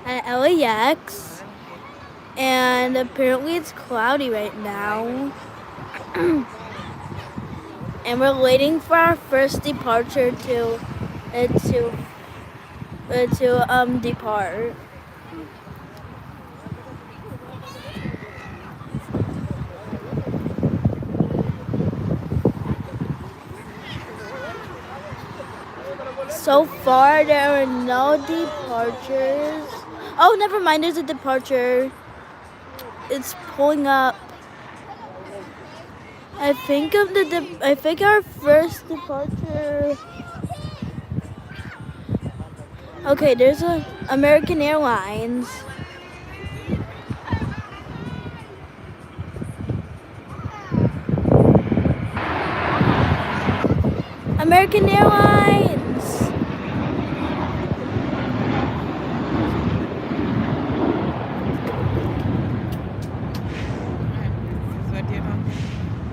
at LAX, and apparently it's cloudy right now. And we're waiting for our first departure to depart. So far, there are no departures. Oh, never mind. There's a departure. It's pulling up. I think our first departure. Okay, there's a American Airlines. American Airlines.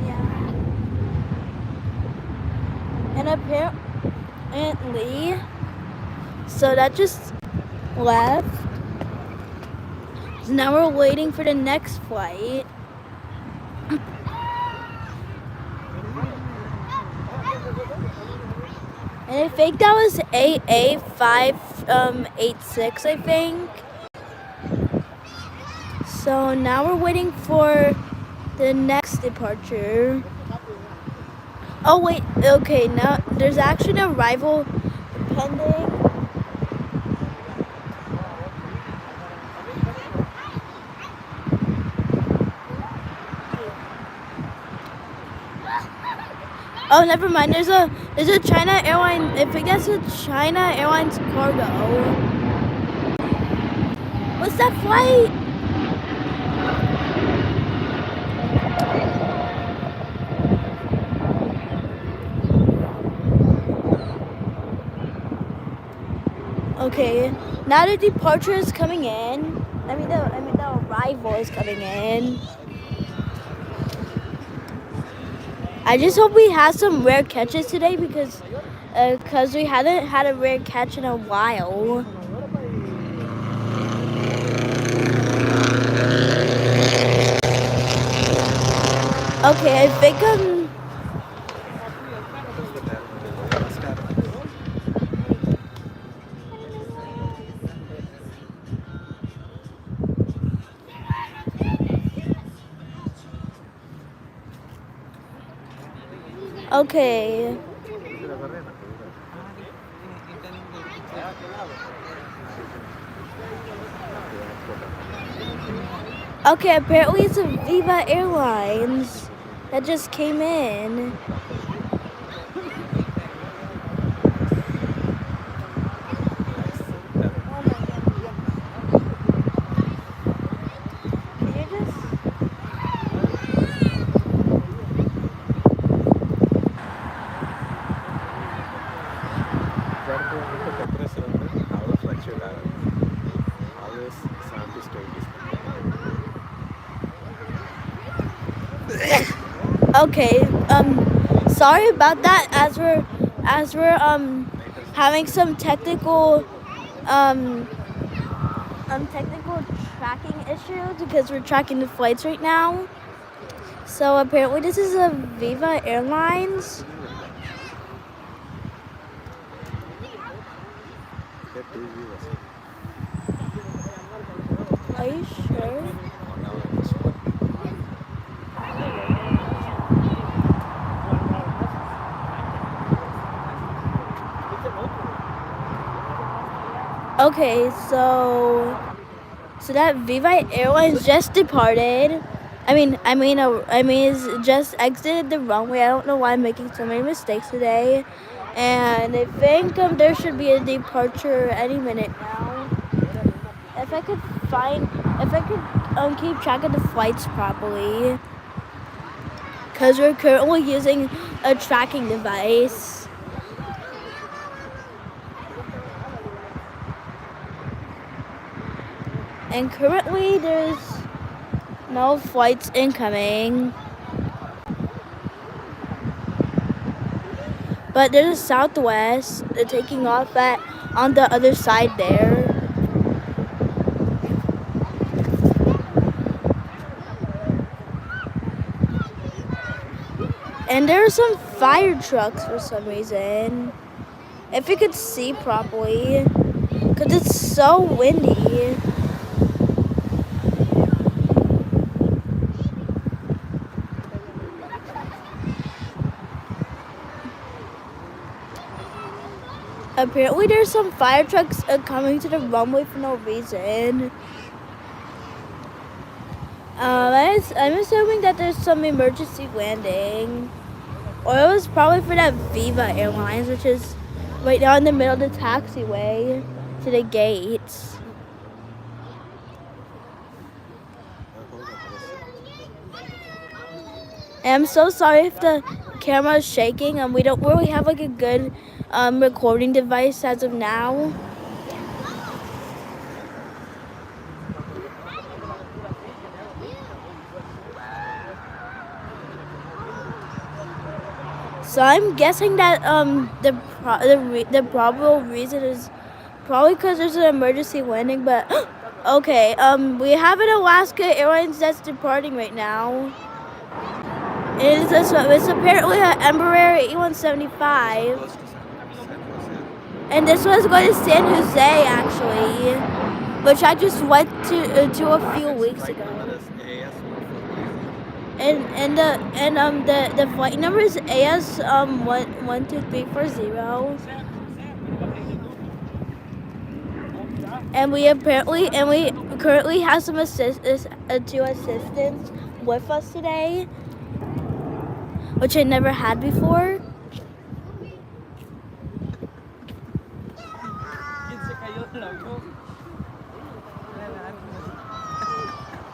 Yeah. And apparently, so that just left. So now we're waiting for the next flight. And I think that was AA586, I think. So now we're waiting for the next departure. Oh wait, okay, now there's actually an arrival pending. Oh, never mind. There's a China airline. I think that's a China Airlines cargo. What's that flight? Okay, now the departure is coming in. The arrival is coming in. I just hope we have some rare catches today because we haven't had a rare catch in a while. Okay, I think okay. Okay, apparently it's a Viva Airlines that just came in. Okay, sorry about that. As we're having some technical tracking issues because we're tracking the flights right now. So apparently this is a Viva Airlines. Are you sure? Okay, so that Viva Airlines just departed. Is just exited the runway. I don't know why I'm making so many mistakes today. And I think there should be a departure any minute now. If I could keep track of the flights properly, because we're currently using a tracking device. And currently there's no flights incoming. But there's a Southwest. They're taking off on the other side there. And there are some fire trucks for some reason. If you could see properly, because it's so windy. Apparently there's some fire trucks coming to the runway for no reason. I'm assuming that there's some emergency landing. Or it was probably for that Viva Airlines, which is right now in the middle of the taxiway to the gates. And I'm so sorry if the camera is shaking, and we don't really have like a good recording device as of now. So I'm guessing that the probable reason is probably because there's an emergency landing. But okay, we have an Alaska Airlines that's departing right now. It's apparently an Embraer E175, and this was going to San Jose actually, which I just went to a few weeks ago. And the flight number is AS 12340. And we currently have some two assistants with us today, which I never had before.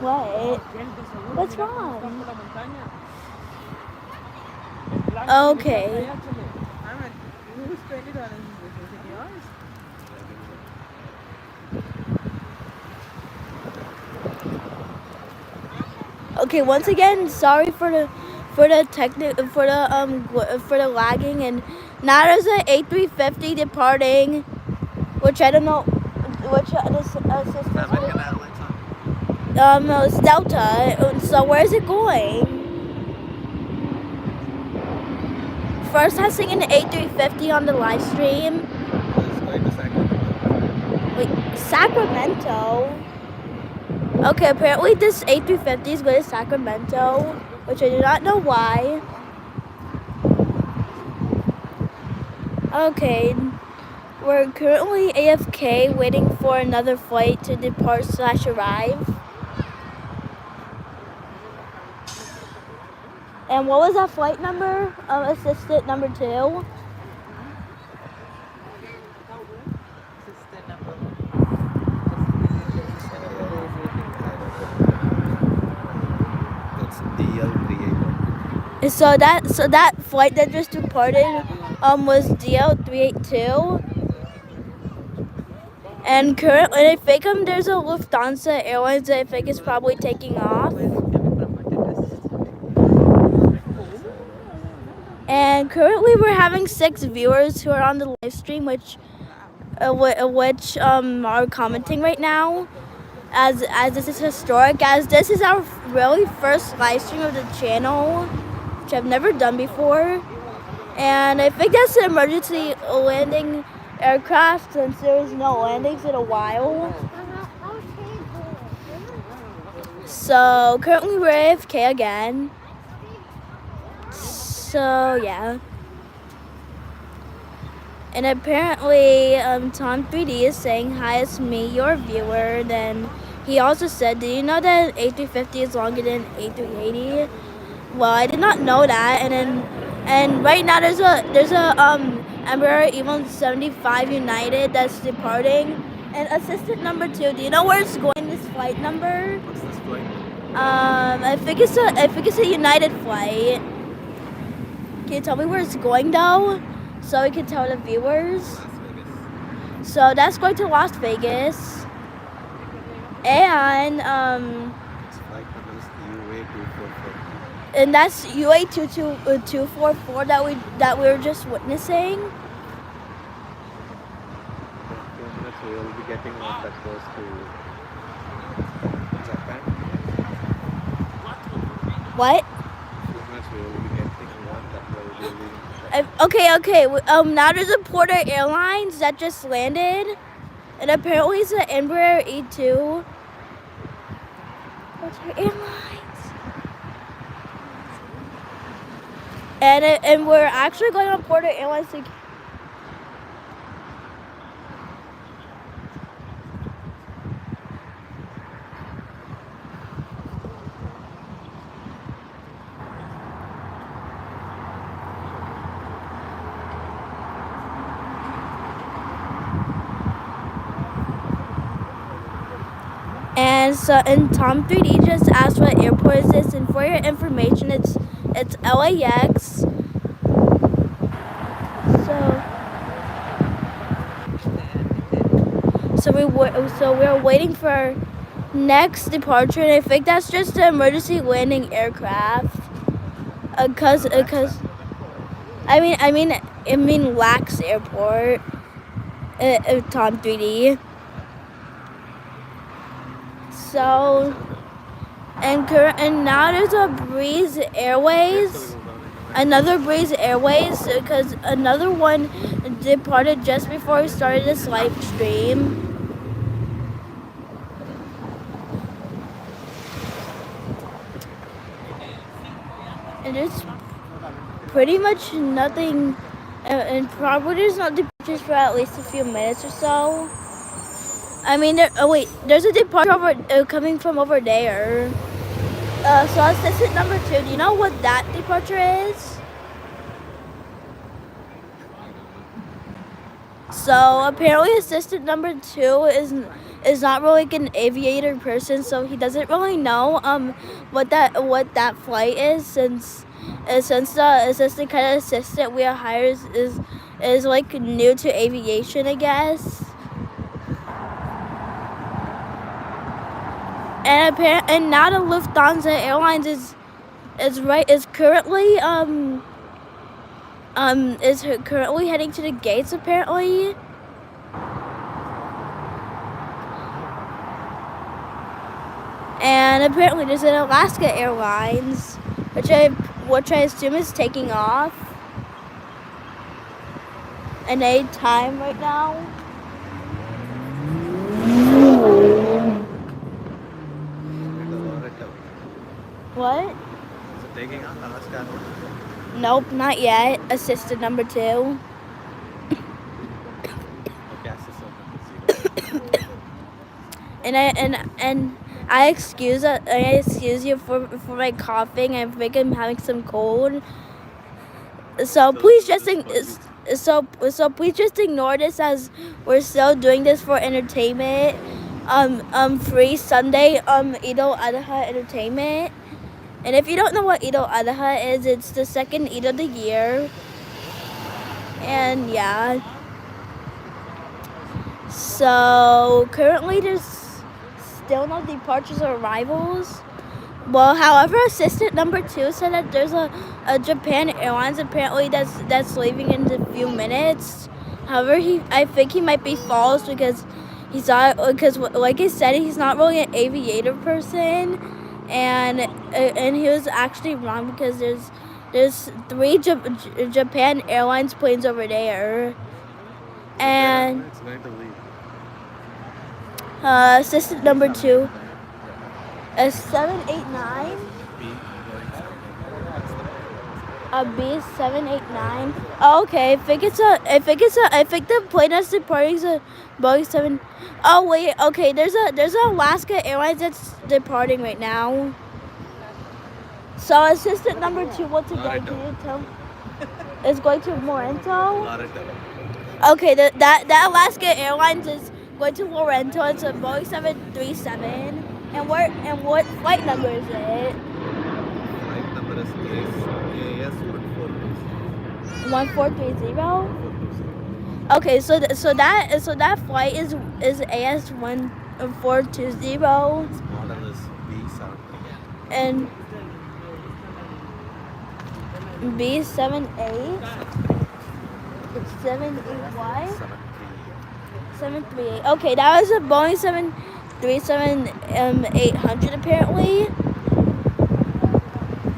What? What's wrong? Okay. Okay, once again, sorry for the lagging, and now there's an A350 departing, which I don't know which it's Delta. So where is it going? First, I'm seeing an A350 on the live stream. Wait, Sacramento? Okay, apparently this A350 is going to Sacramento, which I do not know why. Okay, we're currently AFK waiting for another flight to depart / arrive. And what was that flight number? Assistant number 2. So that flight that just departed was DL382. And currently, I think there's a Lufthansa Airlines that I think is probably taking off. And currently, we're having 6 viewers who are on the live stream, which are commenting right now. As this is historic, as this is our really first live stream of the channel, which I've never done before. And I think that's an emergency landing aircraft, since there was no landings in a while. So currently we're AFK again. So yeah. And apparently Tom 3D is saying, "Hi, it's me, your viewer." Then he also said, "Do you know that A350 is longer than A380?" Well, I did not know that. And right now there's a Embraer E175 United that's departing. And assistant number 2, do you know where it's going? This flight number? What's this flight? I think it's a United flight. Can you tell me where it's going though, so we can tell the viewers? Las Vegas. So that's going to Las Vegas. And Its flight number is UA244. and that's UA244 that we were just witnessing. In 2 minutes we will be getting one that goes to Japan. What? In 2 minutes we will be getting one that Okay. Now there's a Porter Airlines that just landed, and apparently it's an Embraer E2. Porter Airlines. And we're actually going on Porter Airlines to. And Tom 3D just asked what airport is this, and for your information, it's LAX. So we're waiting for our next departure, and I think that's just an emergency landing aircraft. Cause I mean LAX Airport. Tom 3D. So, and now there's a Breeze Airways, another Breeze Airways, because another one departed just before we started this live stream. And there's pretty much nothing, and probably there's not departures for at least a few minutes or so. I mean, there's a departure coming from over there. So assistant number 2, do you know what that departure is? So apparently assistant number 2 is not really like an aviator person, so he doesn't really know what that flight is, since the assistant kind of assistant we hired is like new to aviation, I guess. And now the Lufthansa Airlines is currently heading to the gates, apparently. And apparently there's an Alaska Airlines, which I assume is taking off. And a time right now. What? Is it taking off Alaska? Nope, not yet. Assistant number 2. Okay, and I excuse you for my coughing. I think I'm having some cold. So please just please just ignore this, as we're still doing this for entertainment. Free Sunday Eid al-Adha entertainment. And if you don't know what Eid al-Adha is, it's the second Eid of the year. And yeah. So currently there's still no departures or arrivals. Well, however, assistant number 2 said that there's a Japan Airlines apparently that's leaving in a few minutes. However, I think he might be false, because like I said, he's not really an aviator person, and he was actually wrong, because there's 3 Japan Airlines planes over there. And it's going to leave. Assistant number 2. 789. B789. Oh, okay. I think the plane that's departing is a Boeing 7. Oh wait. Okay. There's a Alaska Airlines that's departing right now. So assistant number 2, what's it going? Can you tell? It's going to Morento. Okay. That Alaska Airlines is going to Morento. It's a Boeing 737. And what flight number is it? Flight number is AS 1420. 1430. Okay, so that flight is AS 1420. Its model is B73. And B78. It's 78Y. 738. Okay, that was a Boeing 737 800 apparently.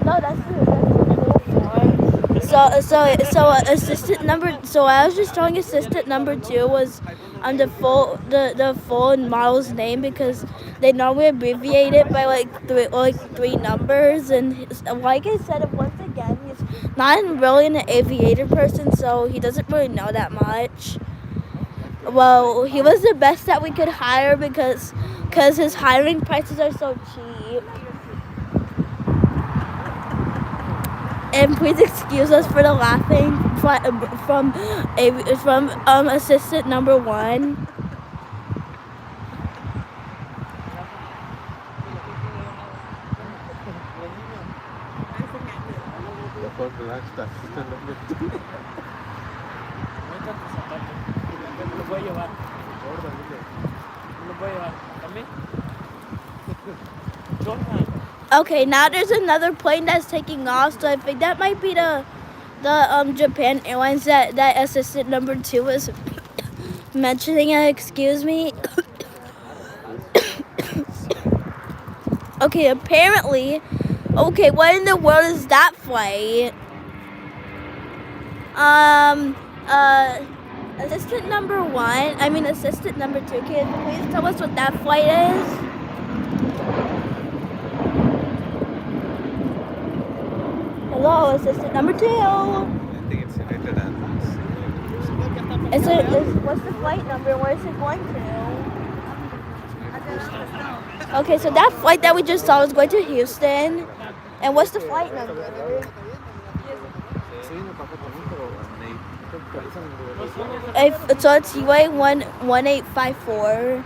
No, that's the 4. assistant number. So I was just telling assistant number 2 was the full model's name because they normally abbreviate it by three numbers. And like I said, once again, he's not really an aviator person, so he doesn't really know that much. Well, he was the best that we could hire because his hiring prices are so cheap. And please excuse us for the laughing from assistant number 1. Dapat relax tak. Kita nak Okay, now there's another plane that's taking off, so I think that might be the Japan Airlines that assistant number 2 was mentioning. Excuse me. Okay, apparently. Okay, what in the world is that flight? Assistant number 1. I mean, assistant number 2. Can you please tell us what that flight is? Hello, assistant number 2. I think it's United Airlines. What's the flight number and where is it going to? Okay, so that flight that we just saw was going to Houston. And what's the flight number? So it's UA 1854.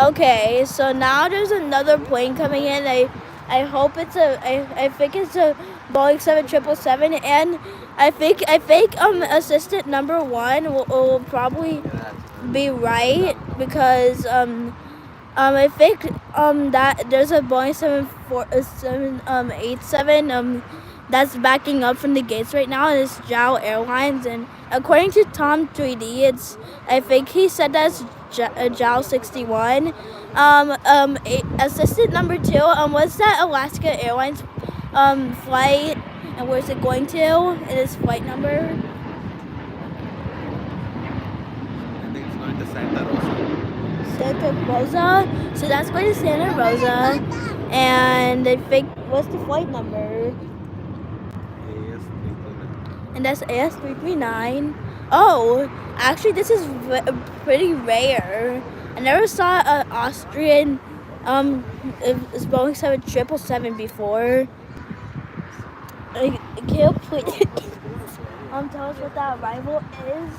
Okay, so now there's another plane coming in. I hope I think it's a Boeing 777, and I think assistant number 1 will probably be right because I think that there's a Boeing 787 that's backing up from the gates right now, and it's JAL Airlines. And according to Tom 3D, I think he said that's JAL 61. Assistant number 2. What's that Alaska Airlines flight, and where's it going to? And its flight number? I think it's going to Santa Rosa. Santa Rosa. So that's going to Santa Rosa, and I think what's the flight number? AS339. And that's AS339. Oh, actually, this is pretty rare. I never saw an Austrian Boeing 777 before. Can you please tell us what that arrival is?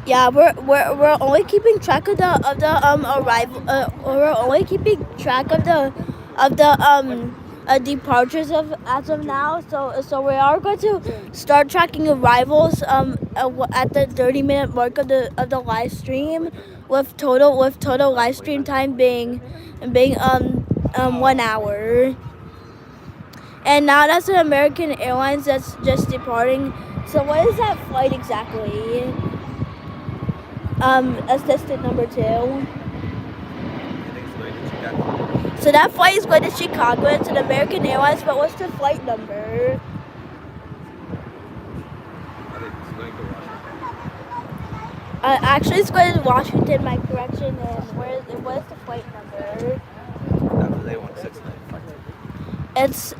Yeah, we're only keeping track of the arrival. We're only keeping track of the departures as of now. So we are going to start tracking arrivals at the 30-minute mark of the live stream, with total live stream time being 1 hour. And now that's an American Airlines that's just departing. So what is that flight exactly? Assistant number 2. I think it's going to Chicago. So that flight is going to Chicago. It's an American Airlines, but what's the flight number? I think it's going to Washington. Actually, it's going to Washington. My correction. And where's the flight number? AA1695. It's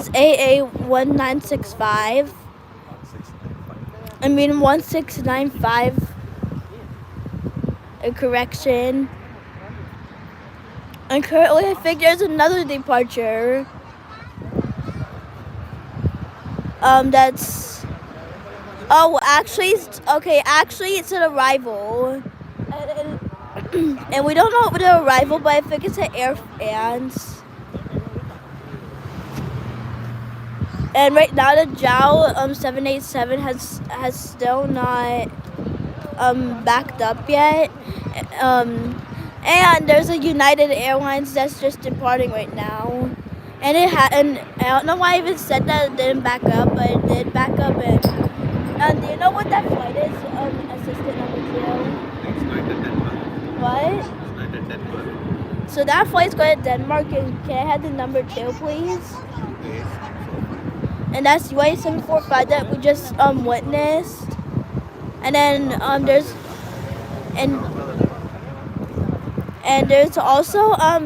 AA1965. 1695. I mean 1695. A correction. And currently, I think there's another departure. That's. Oh, actually, Actually, it's an arrival. And we don't know the arrival, but I think it's an Air France. And right now, the JAL 787 has still not backed up yet. And there's a United Airlines that's just departing right now. And and I don't know why I even said that it didn't back up, but it did back up. And do you know what that flight is? Assistant number 2. I think it's going to Denmark. What? It's going to Denmark. So that flight's going to Denmark. And can I have the number 2, please? And that's UA 745 that we just witnessed. And then there's and there's also a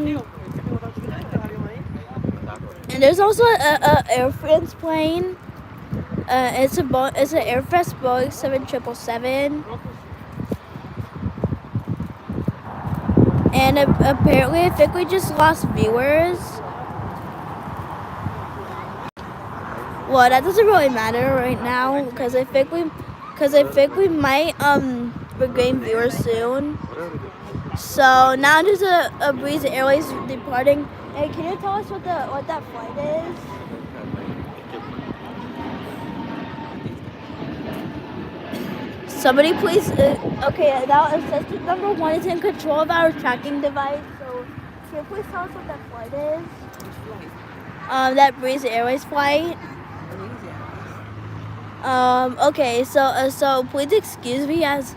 Air France plane. It's an Air France Boeing 7777. And apparently, I think we just lost viewers. Well, that doesn't really matter right now because I think we might regain viewers soon. So now there's a Breeze Airways departing. Hey, can you tell us what that flight is? Somebody please. Okay, now assistant number 1 is in control of our tracking device. So can you please tell us what that flight is? That Breeze Airways flight. Okay, so please excuse me as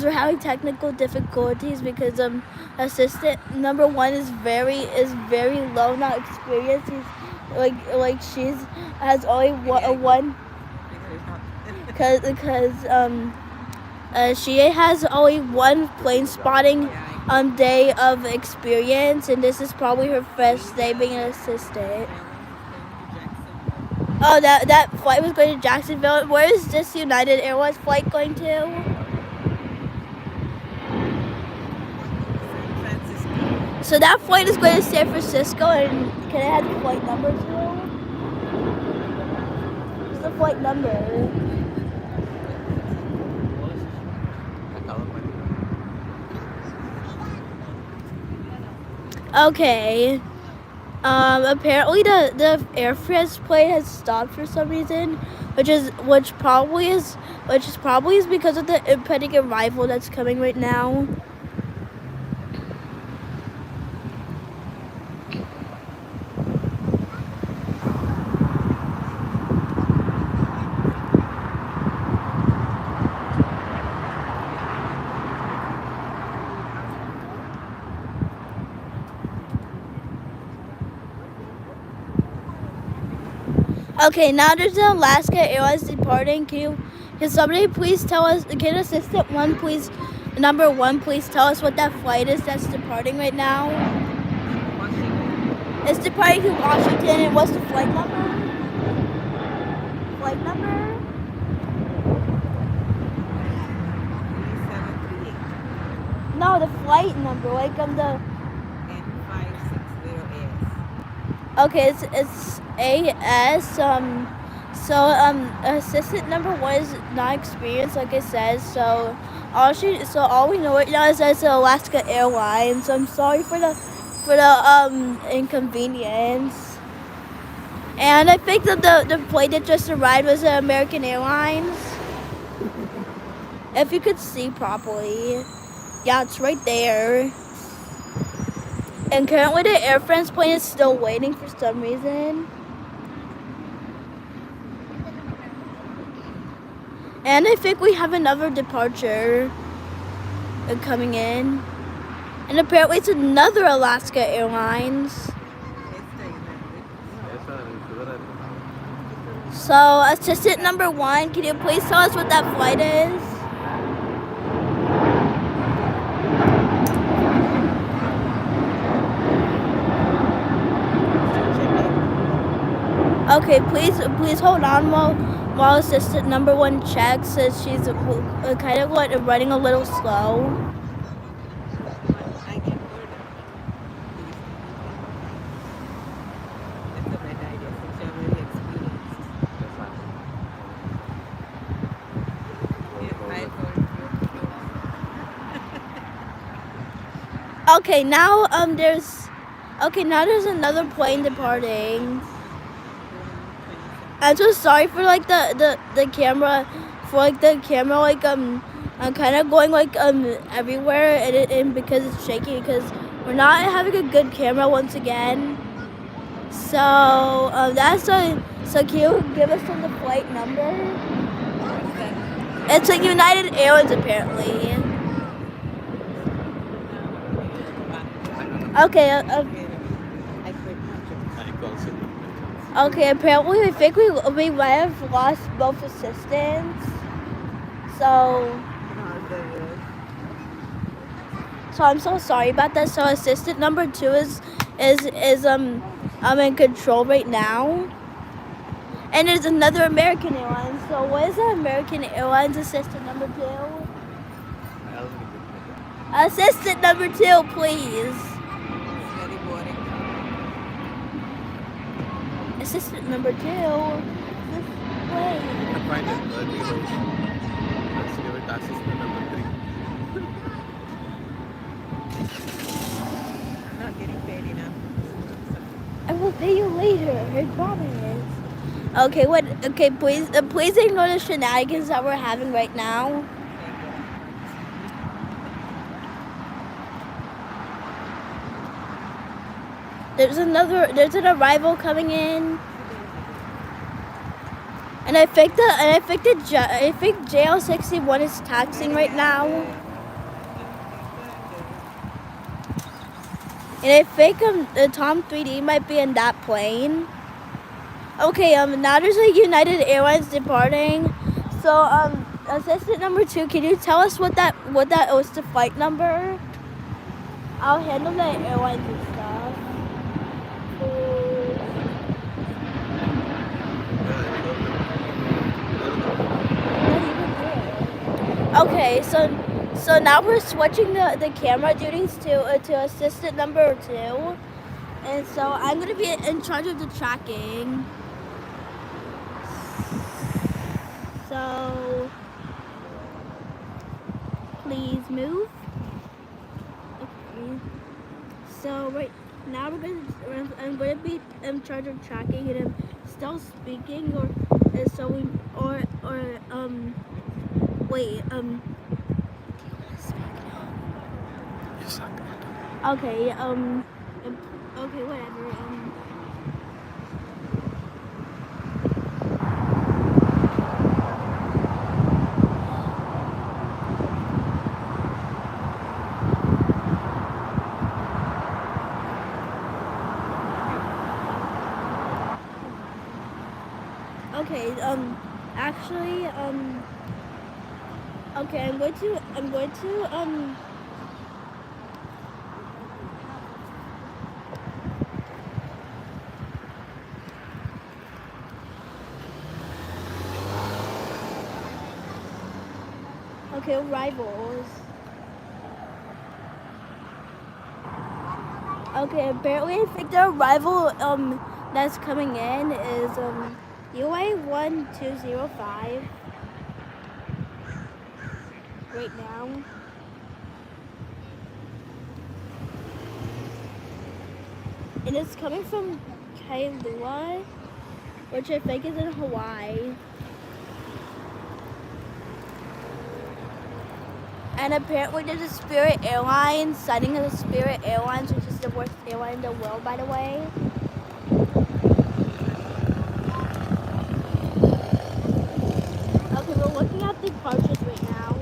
we're having technical difficulties because assistant number 1 is very low, not experienced. He's like has only one because she has only one plane spotting day of experience, and this is probably her first day being an assistant. Oh, that flight was going to Jacksonville. Where is this United Airlines flight going to? So that flight is going to San Francisco, and can I have the flight number too? What's the flight number? Okay. Apparently the Air France plane has stopped for some reason, which probably is because of the impending arrival that's coming right now. Okay, now there's the Alaska Airlines departing. Can somebody please tell us? Can assistant 1 please, number 1 please tell us what that flight is that's departing right now? It's departing to Washington, and what's the flight number? Flight number? 3738. No, the flight number, like the N560AS. Okay, it's AS. So assistant number 1 is not experienced, like I said. So all we know right now is that it's Alaska Airlines. So I'm sorry for the inconvenience. And I think that the plane that just arrived was American Airlines. If you could see properly, yeah, it's right there. And currently the Air France plane is still waiting for some reason. And I think we have another departure coming in. And apparently it's another Alaska Airlines. So assistant number 1, can you please tell us what that flight is? Okay, please hold on while assistant number 1 checks, as she's kind of running a little slow. Okay, now there's another plane departing. I'm so sorry for the camera, I'm kind of going everywhere, and because it's shaky, because we're not having a good camera once again. So so can you give us the flight number? It's a United Airlines apparently. Okay, I also okay. Apparently, I think we might have lost both assistants. So, so I'm so sorry about that. So assistant number 2 is in control right now. And there's another American Airlines. So what is the American Airlines assistant number 2? Assistant number 2, please. Very boring. Assistant number 2. This way. find it early. Let's give it assistant number 3. I'm not getting paid enough. I will pay you later. I promise. Okay, what? Okay, please ignore the shenanigans that we're having right now. There's an arrival coming in. And I think JL61 is taxiing right now. And I think Tom 3D might be in that plane. Okay, now there's a United Airlines departing. So assistant number 2, can you tell us what that was, the flight number? I'll handle the airlines and stuff. Okay, so now we're switching the camera duties to assistant number 2, and so I'm gonna be in charge of the tracking. So please move. Okay. So right now I'm gonna be in charge of tracking, and I'm still speaking, or so we wait You suck. okay okay, whatever. Okay, actually, okay, I'm going to okay, arrivals. Okay, apparently I think the arrival that's coming in is UA 1205 right now. And it's coming from Kailua, which I think is in Hawaii. And apparently there's a Spirit Airlines, sighting of the Spirit Airlines, which is the worst airline in the world, by the way. Okay, we're looking at the departures right now.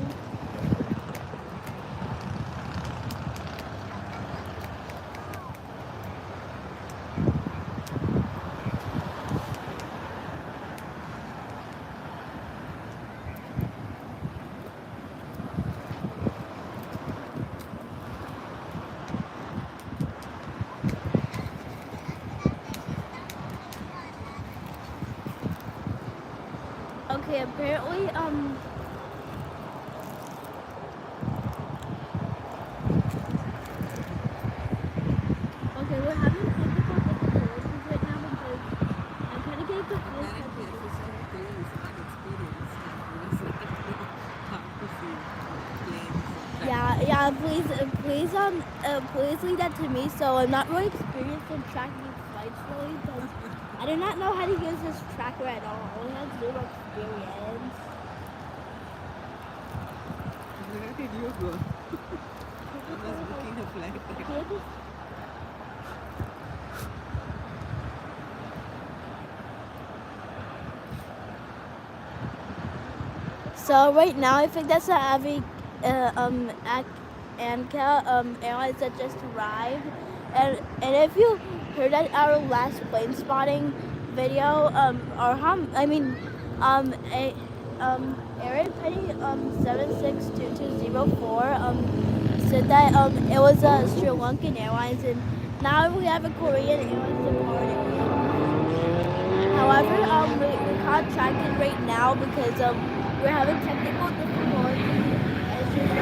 Okay, apparently, okay, we're having technical difficulties right now because I'm kind of getting confused. Yeah, please leave that to me. So I'm not really experienced in tracking these flights really, because I do not know how to use this tracker at all. I only have zero experience. Where did you go? I was booking a flight. So right now, I think that's the Anka Airlines that just arrived, And if you heard that our last plane spotting video, a, Aaron Penny 762204 said that it was Sri Lankan Airlines, and now we have a Korean Airlines departing. However, we can't track it right now because we're having technical difficulties. It's just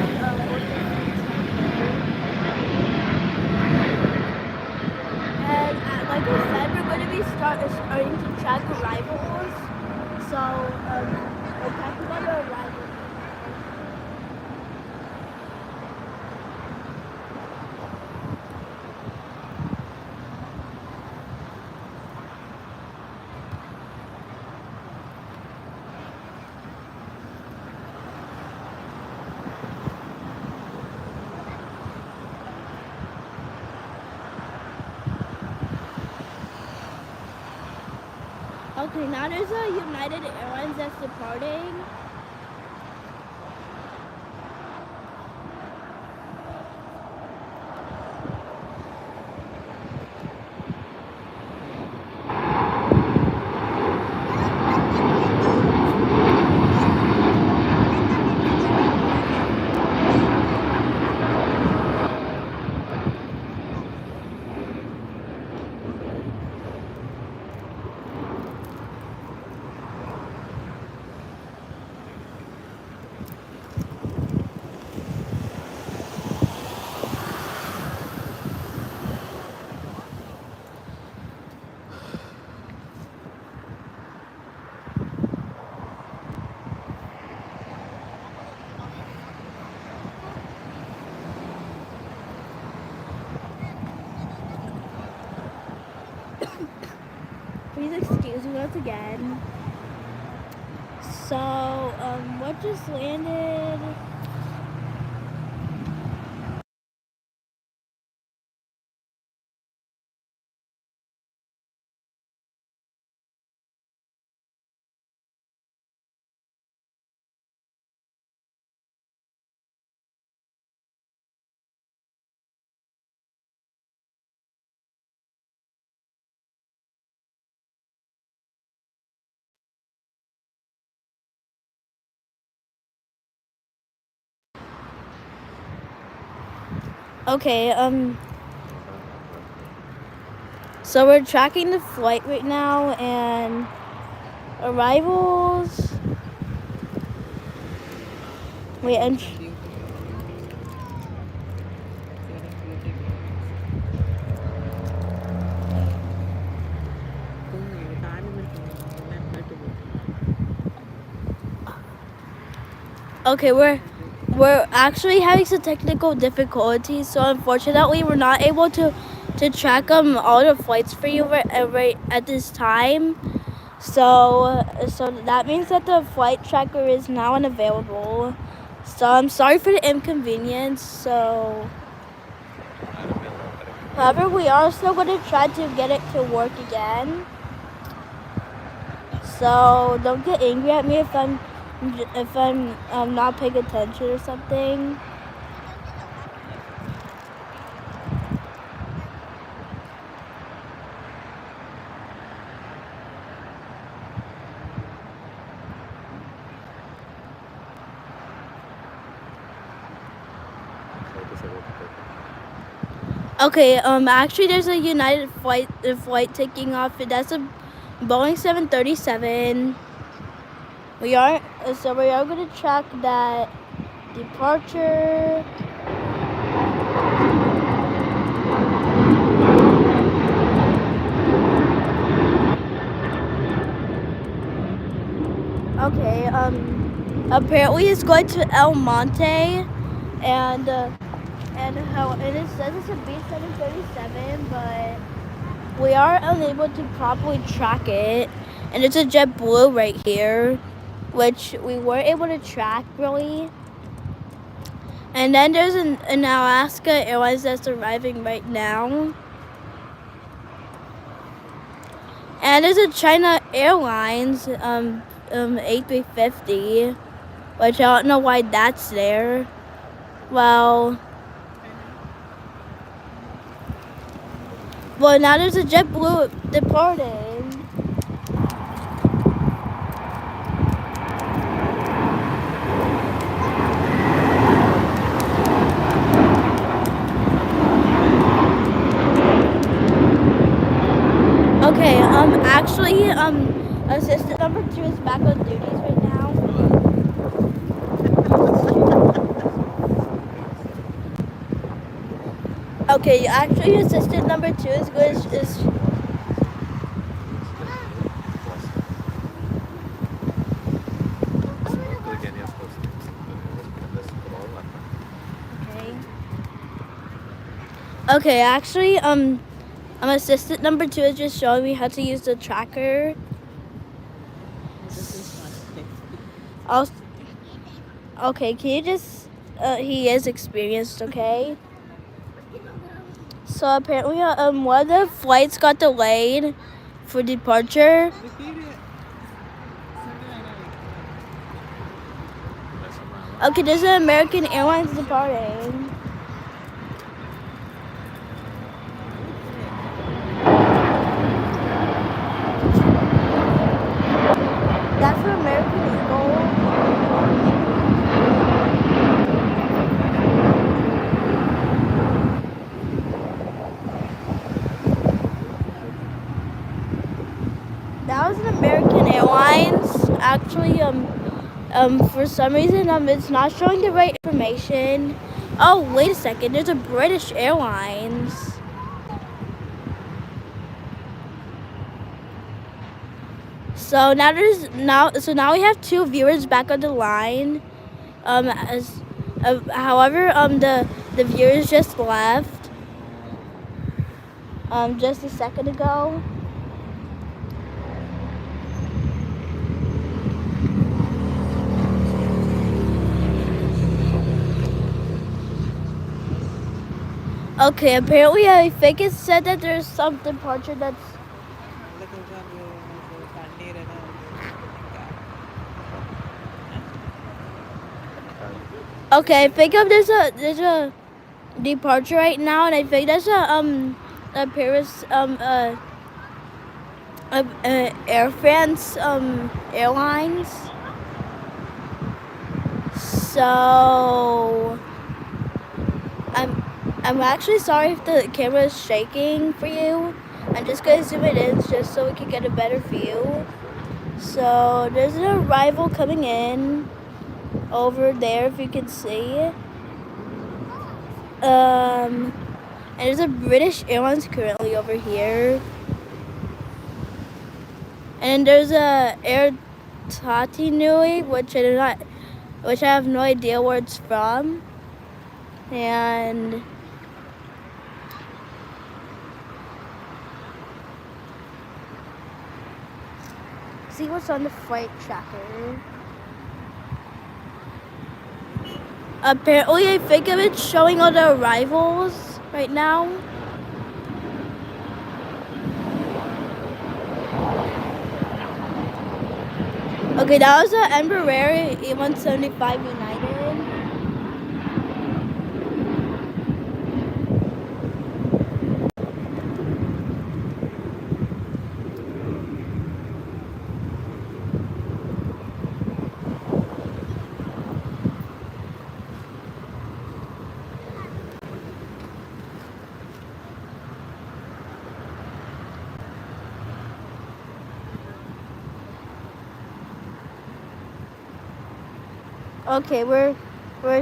and like I said, we're going to be starting to track arrivals. So we're tracking our arrivals. Okay, now there's a United Airlines that's departing. Please excuse me once again. So, what just landed? Okay, so we're tracking the flight right now and arrivals. Wait, and okay, we're actually having some technical difficulties, so unfortunately we're not able to track all the flights for you right at this time. So that means that the flight tracker is now unavailable. So I'm sorry for the inconvenience. So, however, we are still going to try to get it to work again. So don't get angry at me if I'm not paying attention or something. Okay, actually there's a United flight taking off. That's a Boeing 737. We are going to track that departure. Okay, apparently it's going to El Monte, and it says it's a B737, but we are unable to properly track it, and it's a JetBlue right here, which we weren't able to track really. And then there's an Alaska Airlines that's arriving right now. And there's a China Airlines A350, which I don't know why that's there. Well, Well, now there's a JetBlue departing. Okay, actually, assistant number 2 is back on duties right now. Okay, actually, assistant number 2 is good. Is okay. Actually, assistant number 2 is just showing me how to use the tracker. Also, okay, can you just? He is experienced. Okay. So apparently, one of the flights got delayed for departure. Okay, there's an American Airlines departing. That's an American Eagle. That was an American Airlines. Actually, for some reason, it's not showing the right information. Oh, wait a second. There's a British Airlines. So now we have 2 viewers back on the line. However, the viewers just left. Just a second ago. Okay, apparently I think it said that there's some departure that's okay. I think there's a departure right now, and I think that's a Paris Air France Airlines. So I'm actually sorry if the camera is shaking for you. I'm just gonna zoom it in just so we can get a better view. So there's an arrival coming in over there, if you can see. And there's a British Airlines currently over here. And there's a Air Tatinui, which I have no idea where it's from. And see what's on the flight tracker. Apparently, I think of it showing all the arrivals right now. Okay, that was an Embraer E175 United. Okay, we're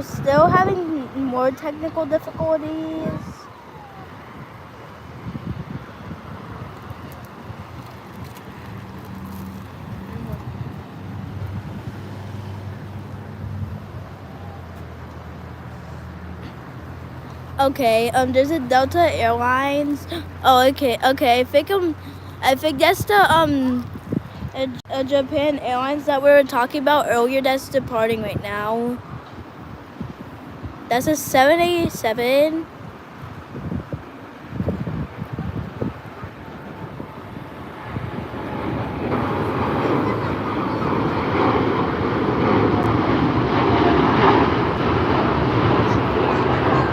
still having more technical difficulties. Okay, there's a Delta Airlines. Oh, okay. I think that's the a Japan Airlines that we were talking about earlier that's departing right now. That's a 787.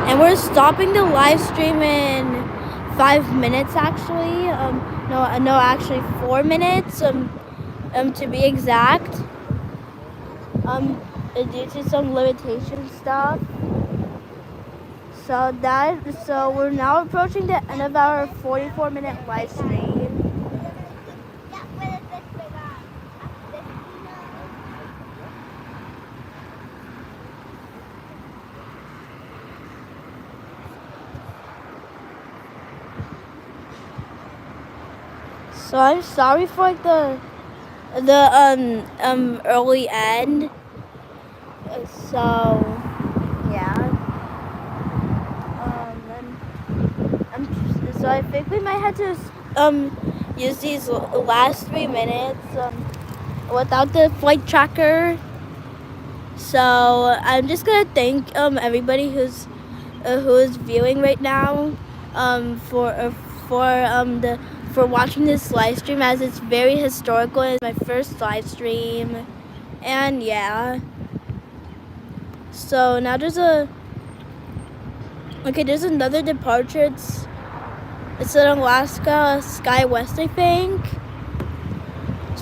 And we're stopping the live stream in 5 minutes actually. No, actually 4 minutes. To be exact. Due to some limitation stuff. So we're now approaching the end of our 44-minute live stream. So I'm sorry for like the early end. So yeah. So I think we might have to use these last 3 minutes without the flight tracker. So I'm just gonna thank everybody who is viewing right now for watching this live stream, as it's very historical. It's my first live stream, and yeah. So now there's another departure. It's in Alaska SkyWest, I think.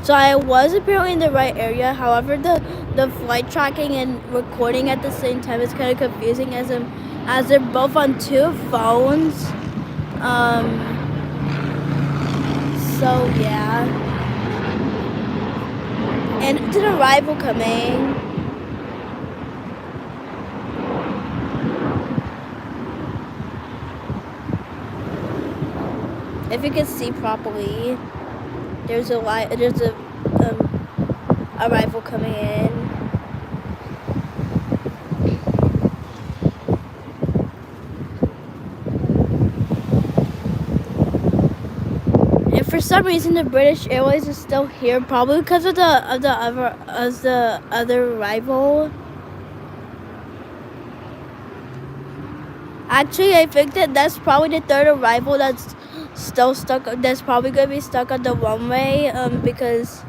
So I was apparently in the right area. However, the flight tracking and recording at the same time is kind of confusing, as they're both on 2 phones. So yeah. And it's an arrival coming. If you can see properly, there's a arrival coming in. And for some reason, the British Airways is still here, probably because of the other arrival. Actually, I think that's probably the 3rd arrival that's still stuck. That's probably gonna be stuck on the runway. Because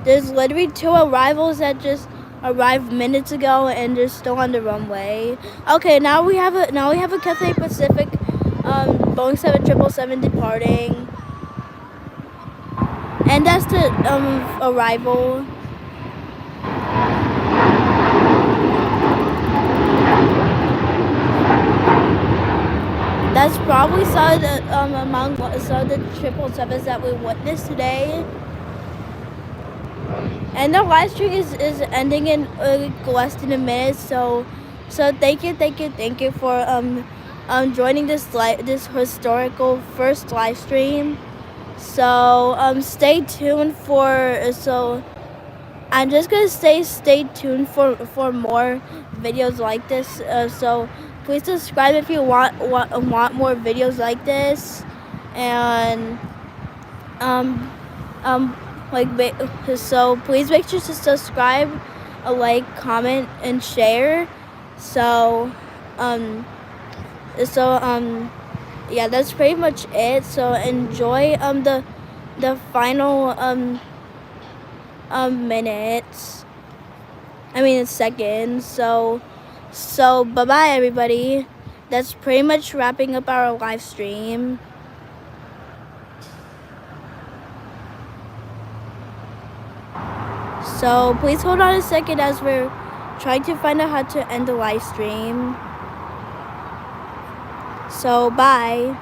there's literally 2 arrivals that just arrived minutes ago, and they're still on the runway. Okay, now we have a Cathay Pacific, Boeing 777 departing, and that's the arrival. That's probably some of the among some of the 777s that we witnessed today. And the live stream is ending in less than a minute. So thank you for joining this historical first live stream. So stay tuned I'm just gonna stay tuned for more videos like this. So please subscribe if you want more videos like this, and so please make sure to subscribe, like, comment, and share. So yeah, that's pretty much it. So enjoy the final minutes. I mean seconds. So bye bye everybody. That's pretty much wrapping up our live stream. So please hold on a second as we're trying to find out how to end the live stream. So bye.